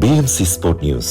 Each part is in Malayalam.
BMC Sport News.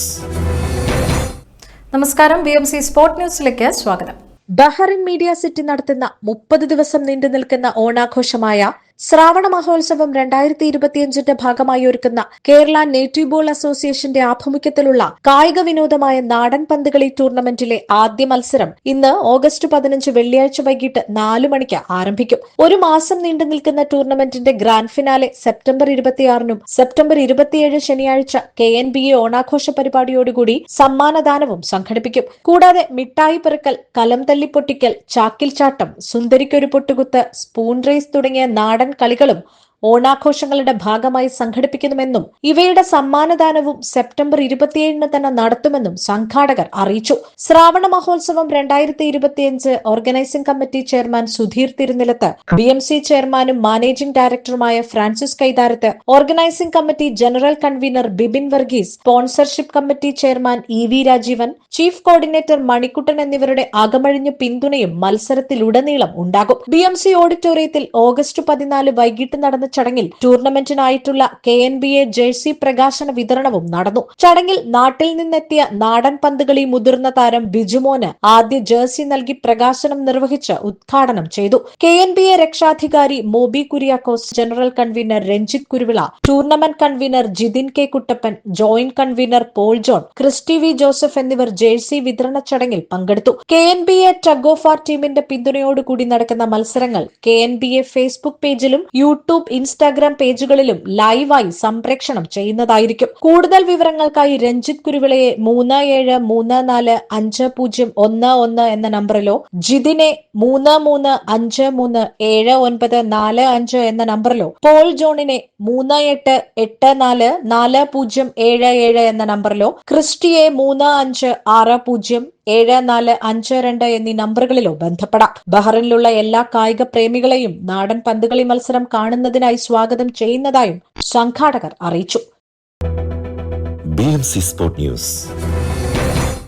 നമസ്കാരം, BMC സ്പോർട്ട് ന്യൂസിലേക്ക് സ്വാഗതം. ബഹറിൻ മീഡിയ സിറ്റി നടത്തുന്ന 30 ദിവസം നീണ്ടു നിൽക്കുന്ന ഓണാഘോഷമായ ശ്രാവണ മഹോത്സവം 2025ന്റെ ഭാഗമായി ഒരുക്കുന്ന കേരള നേറ്റീവ് ബോൾ അസോസിയേഷന്റെ ആഭിമുഖ്യത്തിലുള്ള കായിക വിനോദമായ നാടൻ പന്തുകളി ടൂർണമെന്റിലെ ആദ്യ മത്സരം ഇന്ന് ഓഗസ്റ്റ് 15 വെള്ളിയാഴ്ച വൈകിട്ട് 4 മണിക്ക് ആരംഭിക്കും. ഒരു മാസം നീണ്ടു നിൽക്കുന്ന ടൂർണമെന്റിന്റെ ഗ്രാൻഡ് ഫിനാലെ സെപ്റ്റംബർ 26നും സെപ്റ്റംബർ 27 ശനിയാഴ്ച KNBA ഓണാഘോഷ പരിപാടിയോടുകൂടി സമ്മാനദാനവും സംഘടിപ്പിക്കും. കൂടാതെ മിഠായി പെറുക്കൽ, കലം തല്ലിപ്പൊട്ടിക്കൽ, ചാക്കിൽ ചാട്ടം, സുന്ദരിക്കൊരു പൊട്ടുകുത്ത്, സ്പൂൺ റേസ് തുടങ്ങിയ നാടൻ കളികളും ഓണാഘോഷങ്ങളുടെ ഭാഗമായി സംഘടിപ്പിക്കുമെന്നും ഇവയുടെ സമ്മാനദാനവും സെപ്റ്റംബർ 27 തന്നെ നടത്തുമെന്നും സംഘാടകർ അറിയിച്ചു. ശ്രാവണ മഹോത്സവം 2025 organising committee chairman Sudheer Thirunilath, BMC ചെയർമാനും മാനേജിംഗ് ഡയറക്ടറുമായ Francis Kaitharath, organising committee general convener Bibin Varghese, sponsorship committee chairman EV Rajeevan, chief coordinator Manikuttan എന്നിവരുടെ അകമഴിഞ്ഞ പിന്തുണയും മത്സരത്തിലുടനീളം ഉണ്ടാകും. BMC ഓഡിറ്റോറിയത്തിൽ ഓഗസ്റ്റ് 14 വൈകിട്ട് നടന്ന ചടങ്ങിൽ ടൂർണമെന്റിനായിട്ടുള്ള KNBA ജേഴ്സി പ്രകാശന വിതരണവും നടന്നു. ചടങ്ങിൽ നാട്ടിൽ നിന്നെത്തിയ നാടൻ പന്തുകളി മുതിർന്ന താരം ബിജുമോന് ആദ്യ ജേഴ്സി നൽകി പ്രകാശനം നിർവഹിച്ച് ഉദ്ഘാടനം ചെയ്തു. KNBA രക്ഷാധികാരി Moby Kuriakose, general convener Ranjith Kuruvila, tournament convener Jithin K Kuttappan, joint convener Paul John, Christy V Joseph എന്നിവർ ജേഴ്സി വിതരണ ചടങ്ങിൽ പങ്കെടുത്തു. KNBA ടഗ് ഓഫ് വാർ ടീമിന്റെ പിന്തുണയോടുകൂടി നടക്കുന്ന മത്സരങ്ങൾ KNBA ഫേസ്ബുക്ക് പേജിലും യൂട്യൂബ്, ഇൻസ്റ്റാഗ്രാം പേജുകളിലും ലൈവായി സംപ്രേക്ഷണം ചെയ്യുന്നതായിരിക്കും. കൂടുതൽ വിവരങ്ങൾക്കായി രഞ്ജിത്ത് കുരുവിളയെ 37345011 എന്ന നമ്പറിലോ ജിതിനെ 33537945 എന്ന നമ്പറിലോ, പോൾ ജോണിനെ 38844077 എന്ന നമ്പറിലോ, ക്രിസ്റ്റിയെ 35607452 എന്നീ നമ്പറുകളിലോ ബന്ധപ്പെടാം. ബഹ്റിനിലുള്ള എല്ലാ കായിക പ്രേമികളെയും നാടൻ പന്തുകളി മത്സരം കാണുന്നതിനായി സ്വാഗതം ചെയ്യുന്നതായും സംഘാടകർ അറിയിച്ചു. BMC Sport News.